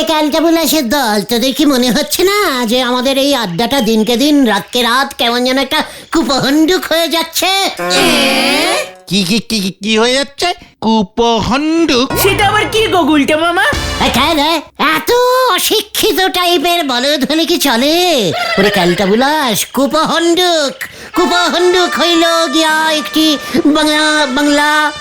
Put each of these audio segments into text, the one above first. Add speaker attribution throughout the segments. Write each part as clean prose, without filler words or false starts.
Speaker 1: ক্যালটাবুলাসের দল, তোদের কি মনে হচ্ছে না যে আমাদের এই আড্ডাটা দিনকে দিন রাতকে রাত কেমন যেন একটা কুপহণ্ডুক হয়ে যাচ্ছে?
Speaker 2: কি কি কি কি- কি হয়ে যাচ্ছে? কুপহণ্ডুক?
Speaker 3: সেটা আবার কি গো গুলটে মামা?
Speaker 1: এত অশিক্ষিত টাইপের বলদ হলে কি চলে? ওরে ক্যালটাবুলাস, কুপহণ্ডুক কুপহণ্ডুক হইল গিয়া একটি বাংলা বাংলা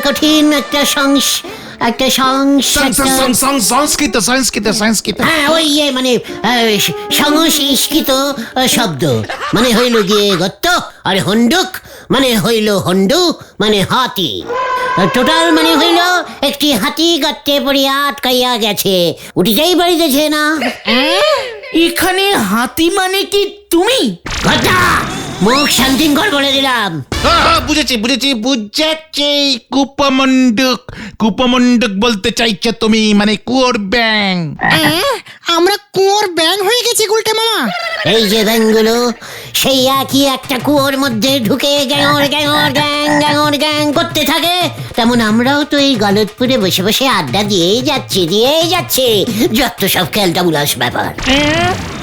Speaker 1: কঠিন একটা
Speaker 2: সংস্কৃত সংস্কৃত সংস্কৃত।
Speaker 1: হ্যাঁ, ওই মানে সংস্কৃত শব্দ, মানে হইল গিয়ে গত্ত, আর হন্ডুক মানে হইল হন্ডু মানে হাতি। টোটাল মানে হইল একটি হাতি গর্তে পড়িয়া আটকাইয়া গেছে, উঠিতেই পারিতেছে না।
Speaker 3: এখানে হাতি মানে কি তুমি?
Speaker 1: ঘটা মুখ শান্তিঙ্কর বলে দিলাম।
Speaker 2: বুঝেছি বুঝেছি বুঝেছি। কুপমণ্ডুক কুপমণ্ডুক বলতে চাইছো তুমি, মানে কুয়োর ব্যাং।
Speaker 4: আমরা কুয়োর ব্যাং হয়ে গেছি গুলটে মামা।
Speaker 1: এই যে ব্যাংগুলো সেই একই একটা কুয়োর মধ্যে ঢুকে গ্যাঙর গ্যাঙর গ্যাং গ্যাঙর গ্যাং করতে থাকে, তেমন আমরাও তো এই গলতপুরে বসে বসে আড্ডা দিয়েই যাচ্ছি যত সব ক্যালটাবুলাস ব্যাপার।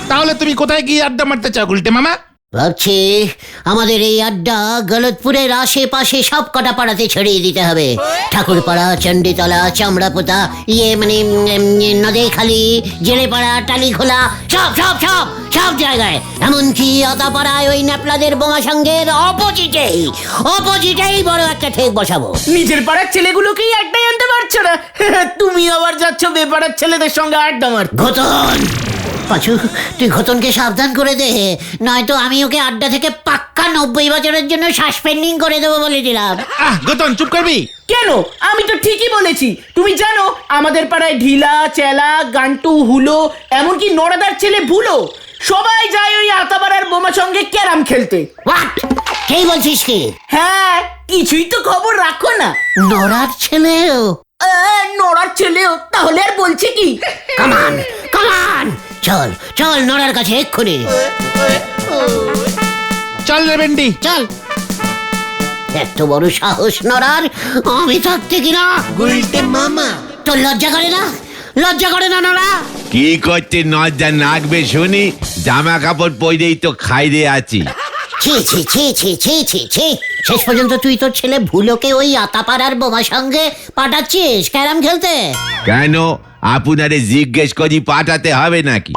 Speaker 2: তাহলে তুমি কোথায় গিয়ে আড্ডা মারতে চাও গুলটে মামা?
Speaker 1: ভাবছি আমাদের এই আড্ডা গলতপুরের আশেপাশে সব কটা পাড়াতে ছড়িয়ে দিতে হবে। ঠাকুরপাড়া, চণ্ডীতলা, চামড়াপোতা, মানে নদেখালি, জেলেপাড়া, টালিখোলা, সব সব সব সব জায়গায়, এমনকি আতাপাড়ায় ওই ন্যাপলাদের বোমা সঙ্গের অপোজিটেই বড় একটা ঠেক বসাবো।
Speaker 3: নিজের পাড়ার ছেলেগুলোকেই আড্ডায় আনতে পারছো না, তুমি আবার যাচ্ছ বেপাড়ার ছেলেদের সঙ্গে আড্ডা মারতে।
Speaker 1: ঘটন পাঁচু, তুই ঘটনকে সাবধান করে দে, নয়তো আমি ওকে আড্ডা থেকে পাক্কা 90 বছরের জন্য সাসপেন্ডিং করে দেবো বলে দিলাম।
Speaker 2: গতন চুপ করবি?
Speaker 3: কেন? আমি তো ঠিকই বলেছি। তুমি জানো আমাদের পাড়ায় ঢিলা, চেলা, গান্টু, হুলো, এমনকি নড়াদার ছেলে ভুলো সবাই যায় ওই আতাপাড়ার বোমা সঙ্গে ক্যারাম খেলতে।
Speaker 1: হোয়াট? কি বলছিস কি?
Speaker 3: হ্যাঁ, কিছুই তো খবর রাখো না।
Speaker 1: নড়ার ছেলেও?
Speaker 3: নড়ার ছেলেও? তাহলে আর বলছে কি?
Speaker 1: কামান কামান, চল চল নড়ার কাছে এক্ষুনি
Speaker 2: চল রে ভেন্ডি
Speaker 1: চল। এত বড় সাহস নড়ার, আমি থাকতে কিনা?
Speaker 5: গুলটে মামা,
Speaker 1: তোর লজ্জা করে না নড়া?
Speaker 5: কি করতে নজ্জা নাকবে শুনি? জামা কাপড় পরেই তো খাইরে আছি।
Speaker 1: ছি ছি ছি ছি ছি ছি ছি, শেষ পর্যন্ত তুই তোর ছেলে ভুলোকে ওই আতাপাড়ার বোমা সঙ্গে পাঠাচ্ছিস ক্যারাম খেলতে?
Speaker 5: কেন আপনারে জিজ্ঞেস করি পাঠাতে হবে নাকি?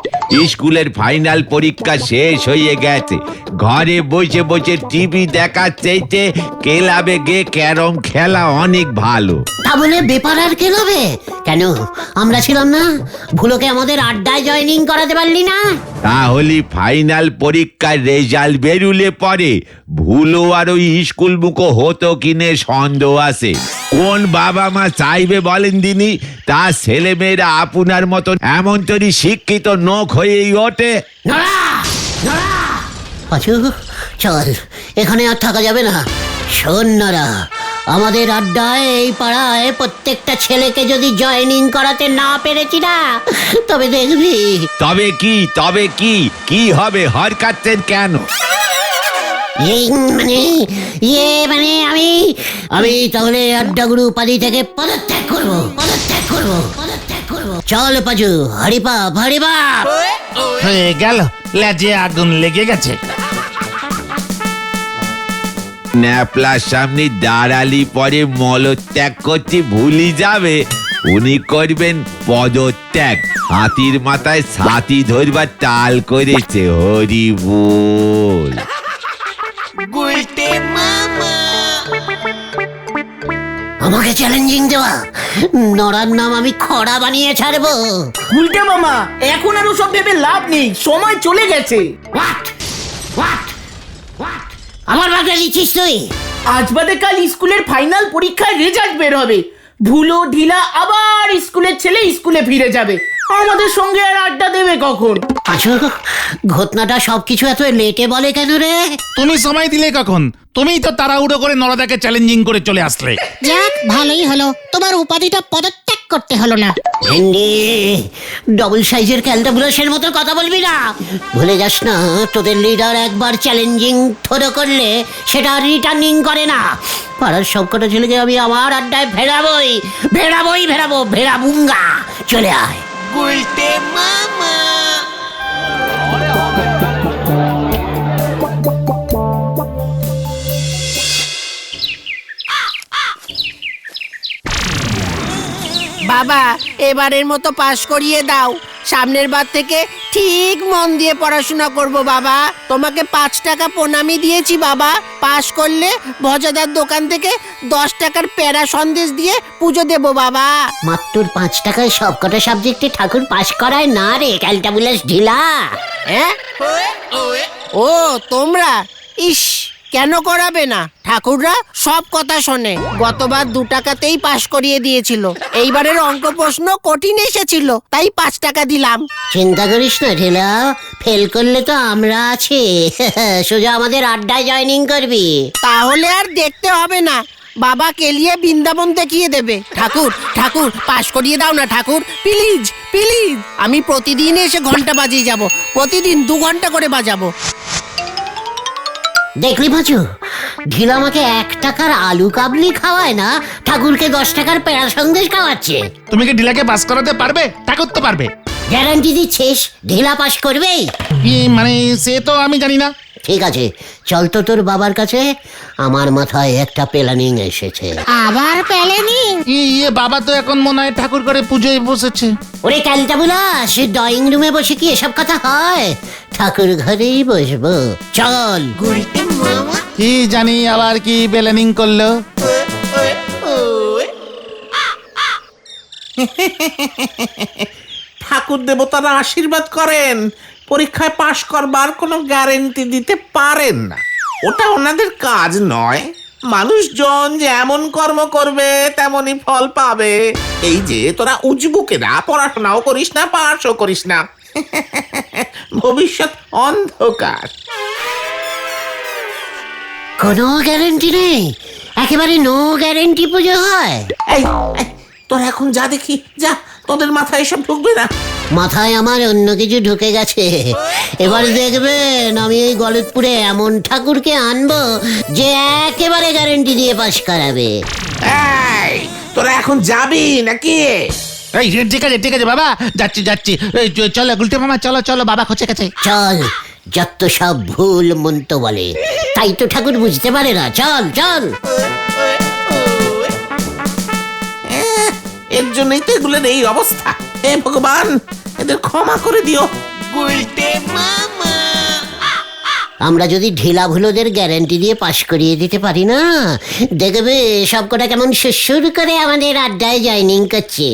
Speaker 5: স্কুলের ফাইনাল পরীক্ষা শেষ হয়ে গেছে, ঘরে বসে বসে টিভি দেখার চাইতে ক্লাবে গিয়ে ক্যারম খেলা অনেক ভালো।
Speaker 1: তা বলে বেপারার খেলবে কেন? আমরা ছিলাম না? ভুলোকে আমাদের আড্ডায় জয়েনিং করাতে পারলি না?
Speaker 5: তাহলে ফাইনাল পরীক্ষার রেজাল্ট বেরুলে পরে ভুলো আর ওই স্কুল মুখো হতো কিনে সন্দেহ আছে। কোন বাবা মা চাইবে বলেন দিনি তার ছেলে মেয়েরা আপনার মতন এমন তৈরি শিক্ষিত নোখ হয়েই ওঠে?
Speaker 1: পাঁচু, চল, এখানে আর থাকা যাবে না। শোন নরা, আমাদের আড্ডায় এই পাড়ায় প্রত্যেকটা ছেলেকে যদি জয়েনিং করাতে না পেরেছি না, তবে দেখবি।
Speaker 5: তবে কি কি হবে? হর কাটছেন কেন?
Speaker 1: মানে আমি তাহলে আড্ডাগুরু উপাধি থেকে পদত্যাগ করবো। চল পাঁচু, হরিপাপ হরিপাপ।
Speaker 2: হয়ে গেল, লেজে আগুন লেগে গেছে।
Speaker 5: ন্যাপলার সামনে দাঁড়ালি পরে মলত্যাগ করতে ভুলি যাবে, উনি করবেন পদত্যাগ। হাতির মাথায় ছাতি ধরবার তাল করেছে। হরি বল।
Speaker 4: গুলটে মামা,
Speaker 1: আমাকে চ্যালেঞ্জিং দেওয়া? নড়ার নাম আমি খড়া বানিয়ে ছাড়বো।
Speaker 3: গুলটে মামা, এখন আর ওসব ভেবে লাভ নেই, সময় চলে গেছে।
Speaker 1: হোয়াট আমার বাগড়া দিচ্ছিস তুই?
Speaker 3: আজ বাদে কাল স্কুলের ফাইনাল পরীক্ষার রেজাল্ট বের হবে। ভুলো ঢিলা আবার স্কুলের ছেলে স্কুলে ফিরে যাবে, আমাদের সঙ্গে আর আড্ডা দেবে কখন?
Speaker 1: পাঁচু, ঘটনাটা সবকিছু এত লেটে বলে কেন রে?
Speaker 2: তুমি সময় দিলে কখন? তুমিই তো তাড়াহুড়ো করে নরদাকে চ্যালেঞ্জিং করে চলে আসলে।
Speaker 4: যাক ভালোই হলো, তোমার উপাধিটা পদত্যাগ করতে হলো না।
Speaker 1: ভেন্ডি, ডবল সাইজের ক্যালটাবুলাসের মতো কথা বলবি না। ভুলে যাস না, তোদের লিডার একবার চ্যালেঞ্জিং থ্রো করলে সেটা রিটার্নিং করে না। পাড়ার সবকটা ছেলেকে আমি আমার আড্ডায় ভেড়াবুঙ্গা। চলে আয়।
Speaker 6: বাবা এবারের মতো পাশ করিয়ে দাও, সামনের বার থেকে ঠিক মন দিয়ে পড়াশোনা করব বাবা। তোমাকে 5 টাকা প্রণামী দিয়েছি বাবা, পাশ করলে ভজাদার দোকান থেকে 10 টাকার প্যারা সন্দেশ দিয়ে পুজো দেব বাবা।
Speaker 1: মাত্র 5 টাকায় সব কটা সাবজেক্টে ঠাকুর পাশ করায় না রে ক্যালটাবুলাস ঢিলা।
Speaker 6: হ্যাঁ ও তোমরা, ইস কেন করাবে না? ঠাকুররা সব কথা শোনে। গতবার 2 টাকাতেই পাশ করিয়ে দিয়েছিল, এইবারের অঙ্ক প্রশ্ন কঠিন এসেছিল তাই 5 টাকা দিলাম।
Speaker 1: চিন্তা করিস না ঢিলা, ফেল করলে তো আমরা আছি। সোজা আমাদের আড্ডায় জয়েনিং করবি।
Speaker 6: তাহলে আর দেখতে হবে না, বাবা কেলিয়ে বৃন্দাবন দেখিয়ে দেবে। ঠাকুর ঠাকুর পাশ করিয়ে দাও না ঠাকুর, প্লিজ প্লিজ। আমি প্রতিদিন এসে ঘন্টা বাজিয়ে যাব, প্রতিদিন 2 ঘন্টা করে বাজাবো।
Speaker 1: দেখলি ভাজু, ঢিলা আমাকে 1 টাকার আলু কাবলি খাওয়ায় না, ঠাকুরকে 10 টাকার পেড়া সন্দেশ খাওয়াচ্ছে।
Speaker 2: তুমি কি ঢিলাকে পাস করাতে পারবে? ঠাকুর তো পারবে।
Speaker 1: গ্যারান্টি দিচ্ছিস ঢিলা পাস করবেই?
Speaker 2: কি মানে সে তো আমি জানি না।
Speaker 1: ঠিক আছে, চল তো তোর বাবার কাছে, আমার মাথায় একটা প্ল্যানিং এসেছে।
Speaker 4: আবার পেলেনি?
Speaker 2: ইয়ে বাবা তো এখন মনে হয় ঠাকুর করে পুজোয় বসেছে।
Speaker 1: ওরে ক্যালটাবুলাস, ড্রয়িং রুমে বসে কি এসব কথা হয়? ঠাকুর ঘরেই বসবো, চল।
Speaker 2: কি জানি আবার কি প্ল্যানিং করলো।
Speaker 7: ঠাকুর দেবতারা আশীর্বাদ করেন, পরীক্ষায় পাশ করবার কোনো গ্যারেন্টি দিতে পারেন না, ওটা ওনাদের কাজ নয়। মানুষজন যেমন কর্ম করবে তেমনই ফল পাবে। এই যে তোরা উজবুকেরা, পড়াশোনাও করিস না, পাশও করিস না, ভবিষ্যৎ অন্ধকার।
Speaker 1: কোনো গ্যারেন্টি নেই, একেবারে নো গ্যারেন্টি পুজো হয়।
Speaker 7: এই এই, তোরা এখন যা দেখি, যা, তোদের মাথায় এসব ঢুকবে না।
Speaker 1: মাথায় আমার অন্য কিছু ঢুকে গেছে। এবার দেখবেন আমি এই গলতপুরে এমন ঠাকুরকে আনবো যে একেবারে গ্যারেন্টি দিয়ে পাশ করাবে।
Speaker 7: এই তোরা এখন যাবি নাকি?
Speaker 2: এই ঠিক আছে ঠিক আছে বাবা, যাচ্ছি যাচ্ছি। এই চলো গুলটে মামা, চলো চলো, বাবা খোঁচে গেছে।
Speaker 1: চল, যত সব ভুল মন্ত বলে, তাই তো ঠাকুর বুঝতে পারে না। চল চল।
Speaker 7: এর জন্যই তো এগুলোর এই অবস্থা। হে ভগবান, এদের ক্ষমা করে দিও।
Speaker 1: আমরা যদি ঢিলা ভুলোদের গ্যারান্টি দিয়ে পাশ করিয়ে দিতে পারি না, দেখবে সবকটা কেমন সুসুর করে আমাদের আড্ডায় জয়েনিং করছে।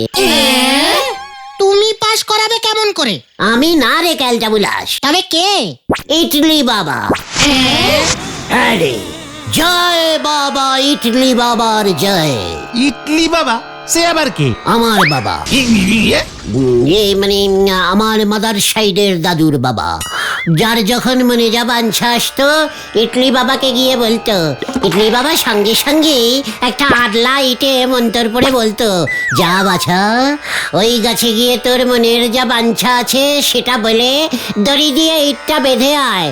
Speaker 4: তুমি পাস করাবে কেমন করে?
Speaker 1: আমি না রে ক্যালটাবুলাস,
Speaker 4: তবে কে?
Speaker 1: ইটলি বাবা। আরে জয় বাবা, ইটলি বাবার জয়।
Speaker 2: ইটলি বাবা সে আবার কে?
Speaker 1: আমার বাবা, মানে আমার মাদার সাইডের দাদুর বাবা, যার যখন মনে যা বাঞ্ছা আসতো ইটলি বাবাকে গিয়ে বলতো। ইটলি বাবা সঙ্গে সঙ্গে একটা আডলা ইটে মন্তর পড়ে বলতো, যা বাছা, ওই গাছে গিয়ে তোর মনের যা বাঞ্ছা আছে সেটা বলে দড়ি দিয়ে ইটটা বেঁধে আয়।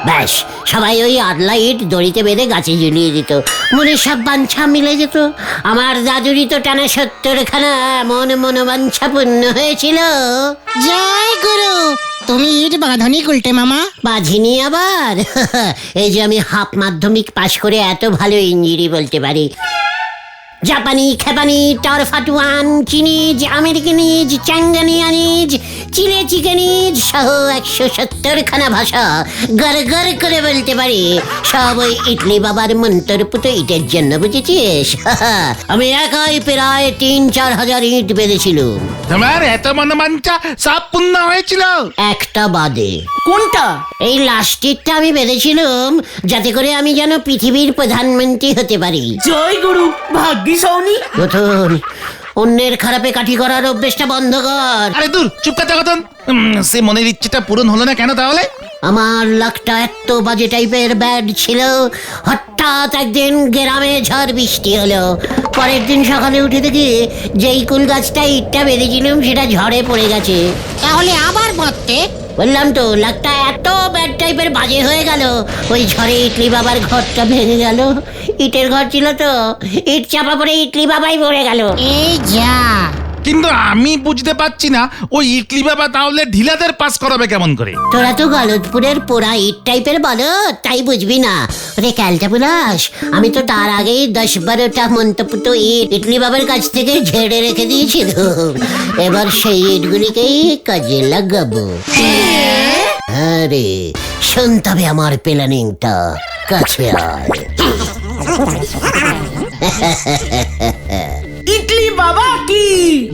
Speaker 1: ব্যাস, সবাই ওই আডলা ইট দড়িতে বেঁধে গাছে ঝুলিয়ে দিত, মনের সব বাঞ্ছা মিলে যেত। আমার দাদুরই তো টানা 70খানা এমন মনোবাঞ্ছা পূর্ণ হয়েছিল।
Speaker 4: জয় গুরু। তুমি ইট বাঁধনি গুলটে মামা?
Speaker 1: বাঁধিনি আবার। এই যে আমি হাফ মাধ্যমিক পাশ করে এত ভালো ইংরেজি বলতে পারি। জাপানি, খেপানি, টরফাটুয়ান, চিনিজ, আমেরিকানিজ, চ্যাঙ্গানিয়ানিজ, চিলে চিকেনিজ সহ 170খানা ভাষা গড় গড় করে বলতে পারি। সব ওই ইটলি বাবার মন্তরপুত ইটের জন্য, বুঝেছিস? আমি একাই প্রায় 3-4 হাজার ইট বেঁধেছিলুম।
Speaker 2: তোমার এত মনোবাঞ্ছা সব পূর্ণ হয়েছিল?
Speaker 1: একটা বাদে।
Speaker 3: কোনটা?
Speaker 1: এই লাস্টেরটা আমি বেঁধেছিলাম যাতে করে আমি যেন পৃথিবীর প্রধানমন্ত্রী হতে পারি।
Speaker 3: জয় গুরু, ভাগ্যি সৌনি।
Speaker 1: রতন, অন্যের খারাপে কাঠি করার অভ্যেসটা বন্ধ কর।
Speaker 2: আরে দূর, চুপ করতে কতন। সে মনের ইচ্ছেটা পূরণ হলো না কেন তাহলে?
Speaker 1: আমার লাকটা এত বাজে টাইপের ব্যাড ছিল, হঠাৎ একদিন গ্রামে ঝড় বৃষ্টি হলো। পরের দিন সকালে উঠে দেখি যেই কুল গাছটা ইটটা বেঁধেছিলাম সেটা ঝড়ে পড়ে গেছে।
Speaker 4: তাহলে আবার বাঁধতে?
Speaker 1: বললাম তো, লাকটা এত ব্যাড টাইপের বাজে হয়ে গেল, ওই ঝড়ে ইটলি বাবার ঘরটা ভেঙে গেল। ইটের ঘর ছিল তো, ইট চাপা পড়ে ইটলি বাবাই পড়ে গেল।
Speaker 4: এই যা,
Speaker 2: কিন্তু আমি বুঝতে পারছি না ওই ইডলি বাবা তাহলে ঢিলাদের পাস করাবে কেমন করে?
Speaker 1: তোরা তো গলতপুরের পোড়া ইট টাইপের বলো, তাই বুঝবি না। ওরে ক্যালটা বুলাস, আমি তো তার আগেই 10-12টা মন্তপুত ইট ইডলি বাবার কাছ থেকে ঝেড়ে রেখে দিয়েছি। এবার সেই ইটগুলিকেই কাজে লাগাবো। আরে শুনতে হবে আমার প্ল্যানিংটা, কাছে আয়।
Speaker 3: ইডলি বাবা কি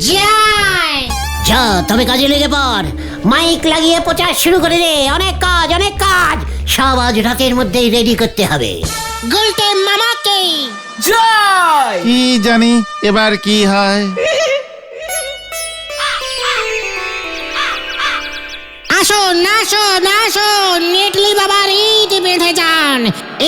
Speaker 4: জয়
Speaker 1: যা তবে কাজে লেগে পড়, মাইক লাগিয়ে প্রচার শুরু করে দে। অনেক কাজ, অনেক কাজ, সব আজ রাতের মধ্যেই রেডি করতে হবে।
Speaker 4: গুলটে মামাকে
Speaker 3: জয়।
Speaker 2: কি জানি এবার কি হয়।
Speaker 4: আসুন আসুন আসুন, ইডলি বাবার ইট বেঁধে যান।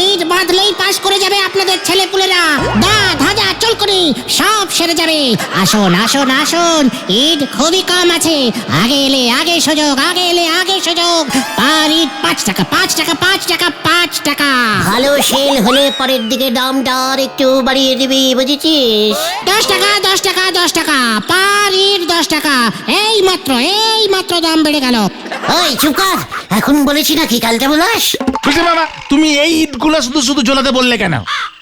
Speaker 4: ইট বাঁধলেই পাশ করে যাবে আপনাদের ছেলেপুলেরা। দাঁত হাজা চলকুনি সব সেরে যাবে। আসুন আসুন আসুন, ইট খুবই কম আছে। আগে এলে আগে সুযোগ, আগে এলে আগে সুযোগ। পার ইট 5 টাকা 5 টাকা 5 টাকা 5 টাকা।
Speaker 1: ভালো সেল হলে পরের দিকে দামটা আর একটু বাড়িয়ে দিবি, বুঝেছিস?
Speaker 4: 10 টাকা 10 টাকা 10 টাকা পার ইট 10 টাকা। এই মাত্র দাম বেড়ে গেল।
Speaker 1: ওই চুপ কর, এখন বলেছি নাকি কালটা বলাস?
Speaker 2: বুঝলি বাবা, তুমি এই ইটগুলো শুধু শুধু ঝোলাতে বললে কেন?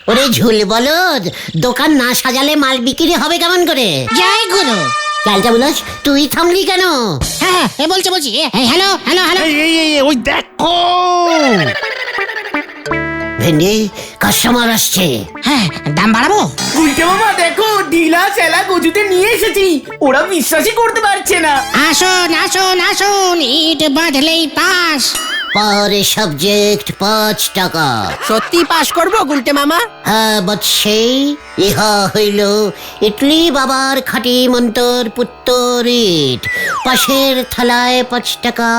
Speaker 1: ওরে ঝুল বলদ, দোকান না সাজালে মাল বিক্রি হবে কেমন করে?
Speaker 4: জয় গুরু।
Speaker 1: কালটা বলাস, তুই থামলি কেন?
Speaker 4: হ্যাঁ বলছি হ্যালো হ্যালো হ্যালো।
Speaker 2: এই ওই দেখো
Speaker 1: ভেন্ডি, কাস্টমার আসছে।
Speaker 4: হ্যাঁ দাম বাড়াবো?
Speaker 3: উল্টে মামা দেখো, ঢিলা চেলা গজুতে নিয়ে এসেছি। ওরা বিশ্বাসই করতে পারছে না।
Speaker 4: আসুন আসুন আসুন, ইট বাঁধলেই পাস।
Speaker 1: পার সাবজেক্ট 5 টাকা।
Speaker 6: সত্যি পাশ করবো গুলটে মামা?
Speaker 1: হ্যাঁ বৎসে, ইহা হইল ইডলি বাবার খাঁটি মন্তর পুত্তর ইট। পাশের থালায় 5 টাকা।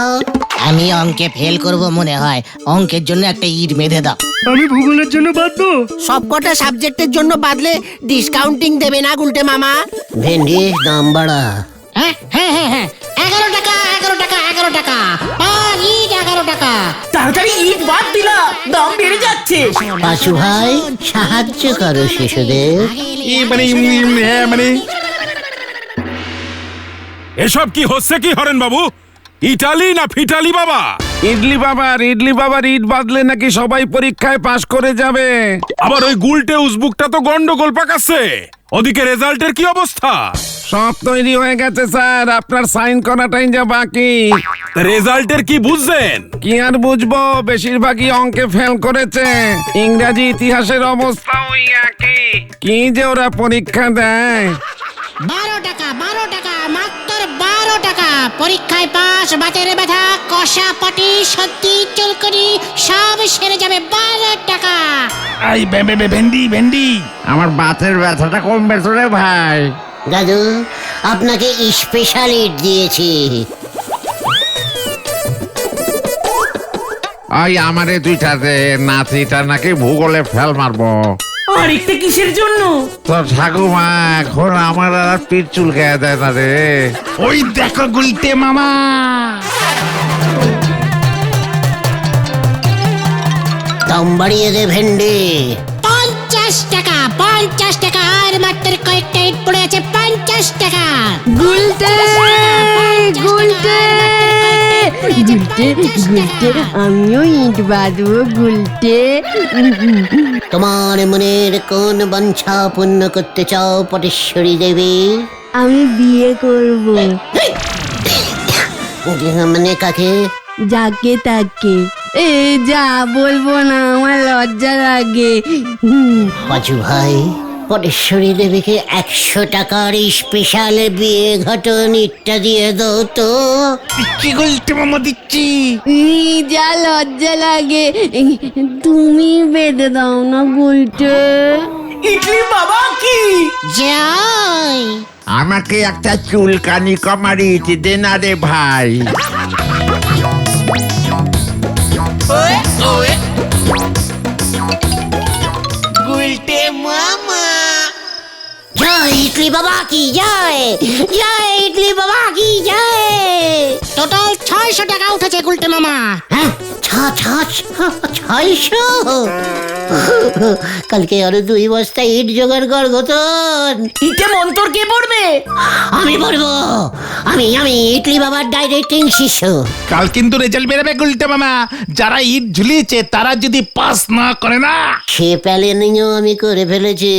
Speaker 4: আমি অঙ্কে ফেল করব মনে হয়, অঙ্কের জন্য একটা ইট বেঁধে দাও।
Speaker 8: আমি ভূগোলের জন্য বাঁধবো।
Speaker 6: সবকটা সাবজেক্টের জন্য বাদলে ডিসকাউন্টিং দেবে না গুলটে মামা?
Speaker 1: ভেন্ডি, দাম বাড়া।
Speaker 4: হ্যাঁ 11 টাকা 11 টাকা 11 টাকা পার ইট 11 টাকা।
Speaker 3: তাড়াতাড়ি ইট বাদ দিলা, দাম বেড়ে যাচ্ছে।
Speaker 1: পাঁচু ভাই, সাহায্য করো শিশুদের।
Speaker 2: মানে
Speaker 9: এসব কি হচ্ছে কি হরেন বাবু? ইটালি না ফিটালি বাবা?
Speaker 5: ইডলি বাবার ইট বাদলে নাকি সবাই পরীক্ষায় পাশ করে যাবে।
Speaker 9: আবার ওই গুলটে উসবুকটা তো গন্ডগোল পাকাচ্ছে। ওদিকে রেজাল্টের কি অবস্থা?
Speaker 5: সব তৈরি হয়ে গেছে স্যার, আপনার সাইন করাটাই যা বাকি।
Speaker 9: রেজাল্টের কি বুঝছেন?
Speaker 5: কি আর বুঝবো, বেশিরভাগই অঙ্কে ফেল করেছে। ইংরাজি ইতিহাসের অবস্থা ওই একই। কি যে ওরা পরীক্ষা দেয়।
Speaker 4: 12 টাকা মাত্র 12 টাকা। পরীক্ষায় পাস, বাতের ব্যথা, কষা পাটি, সত্যি চুলকুনি সব সেরে যাবে 12 টাকা।
Speaker 2: আই ভেন্ডি
Speaker 5: আমার বাতের ব্যথাটা কমবে তো রে ভাই।
Speaker 1: দাদু, আপনাকে স্পেশাল ইট দিয়েছি।
Speaker 5: ওই আমারে দুইটাতে, নাতিটা নাকি ভূগোলে ফেল মারবো।
Speaker 3: আরেকটা কিসের জন্য?
Speaker 5: তো ঠাকুমা এখন আমার আর পিঠ চুলকায় দেয় না রে।
Speaker 2: ওই দেখো গুলটে মামা।
Speaker 1: দাম বাড়িয়ে দে ভেন্ডি।
Speaker 4: 50 টাকা আর মাত্র কয়েকটা ইট পড়ে আছে 50 টাকা।
Speaker 10: গুলটে আমিও ইট বাঁধবো গুলটে।
Speaker 1: তোমার মনের কোন বাঞ্ছা পূর্ণ করতে চাও পটেশ্বরী দেবী?
Speaker 10: আমি বিয়ে করব,
Speaker 1: মানে কাকে?
Speaker 10: যাকে তাকে। এ যা বলবো না, আমার লজ্জা লাগে।
Speaker 1: পাঁচু ভাই, পটেশ্বরী দেবীকে 100 টাকার স্পেশাল বিয়ে ঘটন ইটটা দিয়ে দাও তো।
Speaker 2: কি গুলটে মামা দিচ্ছি।
Speaker 10: যা লজ্জা লাগে, তুমি বেঁধে দাও না গুলটে।
Speaker 3: ইডলি বাবা কি
Speaker 4: জয়।
Speaker 5: আমাকে একটা চুলকানি কমার ইট দে না রে ভাই।
Speaker 1: জয় ইডলি বাবা কি জয়, জয় ইডলি বাবা কি জয়।
Speaker 4: টোটাল 600 টাকা উঠেছে গুলটে মামা।
Speaker 1: হ্যাঁ, ছয়শো? কালকে আরো 2 বস্তা ইট জোগাড় কর গতন।
Speaker 3: ইটে মন্তর কে পড়বে?
Speaker 1: আমি বলবো, আমি ইডলি বাবার ডাইরেক্টিং শিষ্য।
Speaker 2: কাল কিন্তু রেজাল্ট বেরোবে গুলটে মামা, যারা ইট ঝুলিয়েছে তারা যদি পাস না করে না।
Speaker 1: সে প্যালেনিংও আমি করে ফেলেছি।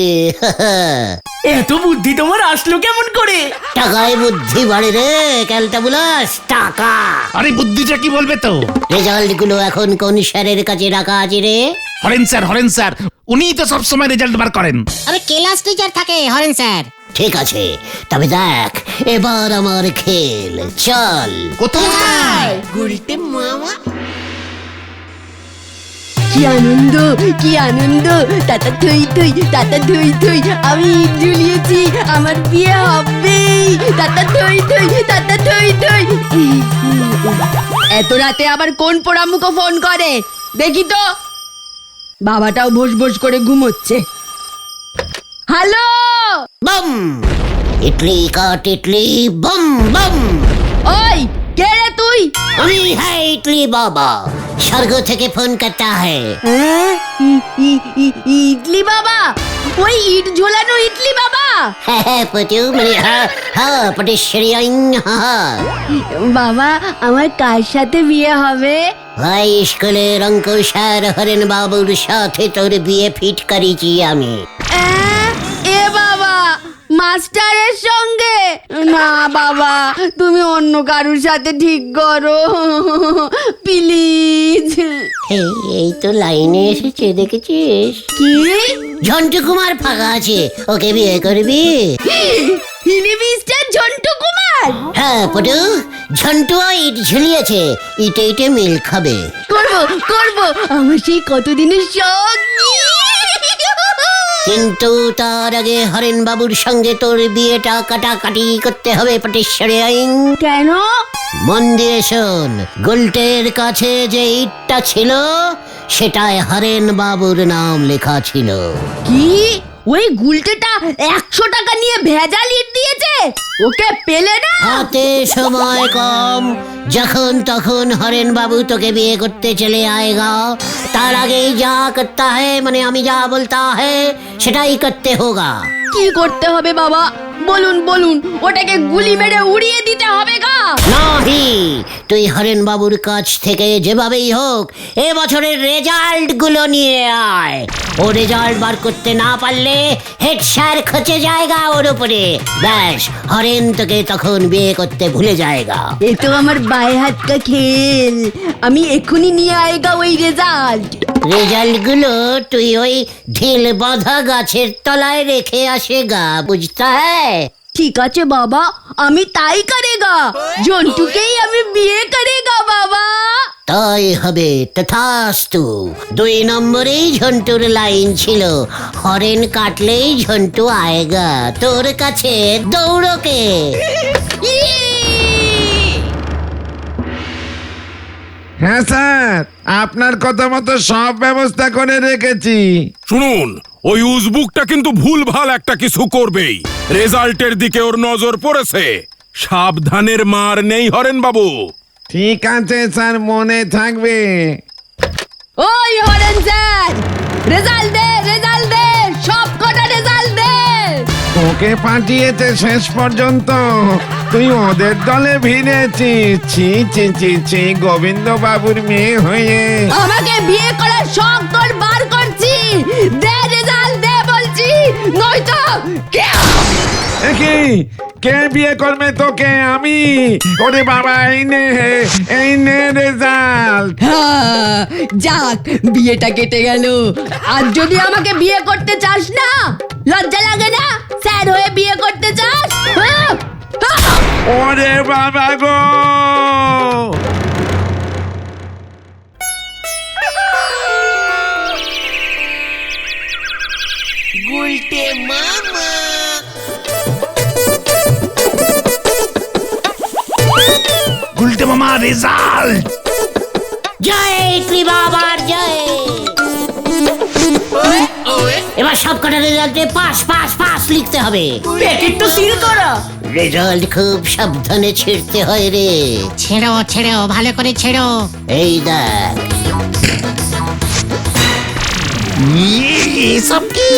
Speaker 3: এত বুদ্ধি তোমার আসলো কেমন করে?
Speaker 1: টাকায় বুদ্ধি বাড়ে রে ক্যালটাবুলাস, টাকা।
Speaker 2: আরে বুদ্ধিটা কি বলবে তো?
Speaker 1: রেজাল্ট গুলো এখন কোন স্যারের কাছে রাখা আছে রে?
Speaker 2: হরেন স্যার, উনিই তো সবসময় রেজাল্ট বার করেন।
Speaker 4: আরে ক্লাস টিচার থাকে হরেন স্যার।
Speaker 1: ঠিক আছে, তবে দেখ এবার আমার খেল, চল।
Speaker 2: কোথায়?
Speaker 6: গুলটে মামা।
Speaker 10: কি আনন্দ, কি আনন্দ! টাটা থই থই, টাটা থই থই, আমি ইট ঝুলিয়েছি, আমার বিয়ে হবে। টাটা থই থই, টাটা থই থই। এত রাতে আবার কোন পোড়ামুখো ফোন করে দেখি তো। বাবাটাও ভোস ভোস করে ঘুমোচ্ছে। হ্যালো,
Speaker 1: বম ইডলি কাট ইডলি, বম বম।
Speaker 10: ওই কে রে তুই?
Speaker 1: আমি হ্যাঁ ইডলি বাবা, স্বর্গ থেকে ফোন করতা হ্যায়।
Speaker 10: ইডলি বাবা? ওই ইট ঝোলানো ইডলি বাবা?
Speaker 1: হ্যাঁ পটু, মানে হ্যাঁ পটেশ্বরী আইন।
Speaker 10: বাবা, আমার কার সাথে বিয়ে হবে?
Speaker 1: হাই স্কুলের অঙ্ক স্যার হরেন বাবুর সাথে তোর বিয়ে ফিট করেছি আমি।
Speaker 10: এ বাবা, মাস্টারের সঙ্গে? না বাবা, তুমি অন্য কারুর সাথে ঠিক করো প্লিজ।
Speaker 1: এই তো লাইনে এসেছে, দেখেছিস?
Speaker 10: কি?
Speaker 1: ঝন্টু কুমার ফাঁকা আছে, ওকে বিয়ে করবি?
Speaker 10: হিলি মিস্টার ঝন্টু কুমার?
Speaker 1: হ্যাঁ পটু, ঝন্টু ইট ঝুলিয়েছে, ইটে ইটে মিল খাবে।
Speaker 10: করবো করবো, আমার সেই কতদিনের শখ।
Speaker 1: কিন্তু তার আগে হরেন বাবুর সঙ্গে তোর বিয়েটা কাটাকাটি করতে হবে পটেশ্বরী আইন।
Speaker 10: কেন?
Speaker 1: মন দিয়ে শোন, গুলটের কাছে যে ইটটা ছিল সেটায় হরেন বাবুর নাম লেখা ছিল।
Speaker 10: কি? ওই গুলটেটা 100 টাকা নিয়ে ভেজাল ইট দিয়েছে? ওকে পেলে না?
Speaker 1: হাতে সময় কম, যখন তখন হরেন বাবু তোকে বিয়ে করতে চলে আएगा। তার আগেই যা করতা है, মানে আমি যা বলতা है সেটাই করতে होगा।
Speaker 10: কি করতে হবে বাবা? বলুন বলুন, ওটাকে গুলি মেরে উড়িয়ে দিতে হবে গা?
Speaker 1: নাহি, তুই হরেন বাবুর কাছ থেকে যেভাবেই হোক এ বছরের রেজাল্ট গুলো নিয়ে আয়। ও রেজাল্ট বার করতে না পারলে হেড স্যার খচে যায়গা ওর উপরে। ব্যাস, হরেন তোকে তখন বিয়ে করতে ভুলে যায়গা।
Speaker 10: এ তো আমার বাই হাত কা খেল। আমি এক্ষুনি নিয়ে আएगा ওই রেজাল্ট।
Speaker 1: রেজাল্ট গুলো তুই ওই ঢিল বাঁধা গাছের তলায় রেখে আসেগা, বুঝতা হ্যায়?
Speaker 10: ঠিক আছে বাবা, আমি তাই করেগা। জন্টুকেই আমি বিয়ে করেগা বাবা।
Speaker 1: তাই হবে, তথাস্তু। 2 নম্বরেই ঝন্টুর লাইন ছিল, হরেন কাটলেই ঝন্টু আয়েগা তোর কাছে দৌড়কে।
Speaker 5: হ্যাঁ স্যার, আপনার কথা মতো সব ব্যবস্থা করে রেখেছি।
Speaker 9: শুনুন, ওই উজবুকটা কিন্তু ভুলভাল একটা কিছু করবেই। রেজাল্টের দিকে ওর নজর পড়েছে, সাবধানের মার নেই হরেন বাবু।
Speaker 5: ঠিক আছে স্যার, মনে থাকবে।
Speaker 10: ওই হরেন স্যার, রেজাল্ট দে, রেজাল্ট দে, সব কটা রেজাল্ট দে।
Speaker 5: তোকে পাঠিয়েছে শেষ পর্যন্ত, তুই ওদের দলে ভিড়েছিস। ছি ছি ছি ছি, গোবিন্দ বাবুর মেয়ে হয়ে।
Speaker 10: আমাকে বিয়ে করার শখ তোর বার করছি। দে রেজাল্ট দে বলছি, নয়তো
Speaker 5: কি কে বিয়ে করবে তোকে? আমি? ওরে বাবা, এই নে রেজাল্ট।
Speaker 10: যাক, বিয়েটা কেটে গেল। আর যদি আমাকে বিয়ে করতে চাস না, লজ্জা লাগে না? স্যার হয়ে বিয়ে করতে চাস?
Speaker 5: ওরে বাবা গো!
Speaker 6: গুলটে মামা।
Speaker 2: গুলটে মামা রেজাল্ট।
Speaker 1: জয় ইডলি বাবার জয়। এবার সব কটা রেজাল্টে পাস পাস পাস লিখতে হবে।
Speaker 3: প্যাকেট তো সিল করা।
Speaker 1: রেজাল্ট খুব সাবধানে ছিঁড়তে হয় রে।
Speaker 4: ছেড়ো ছেড়ো, ভালো করে ছেড়ো।
Speaker 1: এই দেখ,
Speaker 2: এসব কি?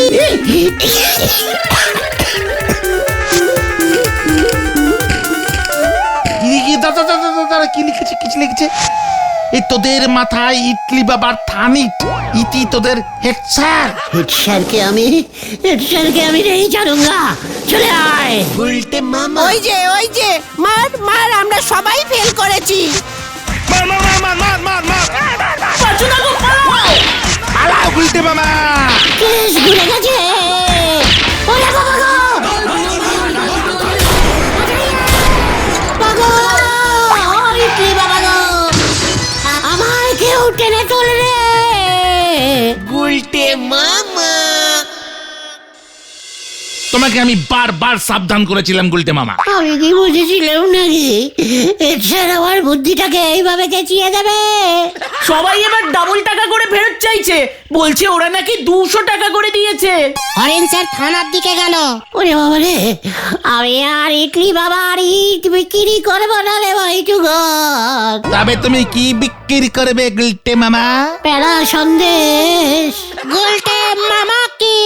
Speaker 2: দাদা কি লিখেছে? কিছু লিখেছে? এই তোদের মাথায় ইটলি বাবার থানিট, ইতি তোদের হেড স্যার।
Speaker 1: হেড স্যারকে আমি नहीं ছাড়ুঙ্গা। চলে আয়।
Speaker 6: ওই যে মার মার, আমরা সবাই ফেল করেছি।
Speaker 3: পাঁচু দাদু পালাও!
Speaker 2: পালাও গুলটে মামা।
Speaker 1: কেস ঘুরে গেছে। ওরে বাবা গো! বাবা! ইটলি বাবা গো! আমায় কেউ টেনে তোল রে!
Speaker 2: তোমাকে আমি বারবার সাবধান করেছিলাম গুলটে মামা।
Speaker 1: আমি কি বুঝেছিলাম নাকি হেড স্যার আমার বুদ্ধিটাকে এইভাবে চেঁচিয়ে দেবে?
Speaker 3: সবাই এবার ডাবল টাকা করে ফেরত চাইছে, বলছে ওরা নাকি 200 টাকা করে দিয়েছে।
Speaker 4: হরেন স্যার থানার দিকে গেল।
Speaker 1: ওরে বাবা রে, আমি আর ইডলি বাবা আর ইট বিক্রি করবো না রে ভাই টুগর।
Speaker 2: তবে তুমি কি বিক্রি করবে গুলটে মামা?
Speaker 1: প্যারা সন্দেশ।
Speaker 4: গুলটে মামা কি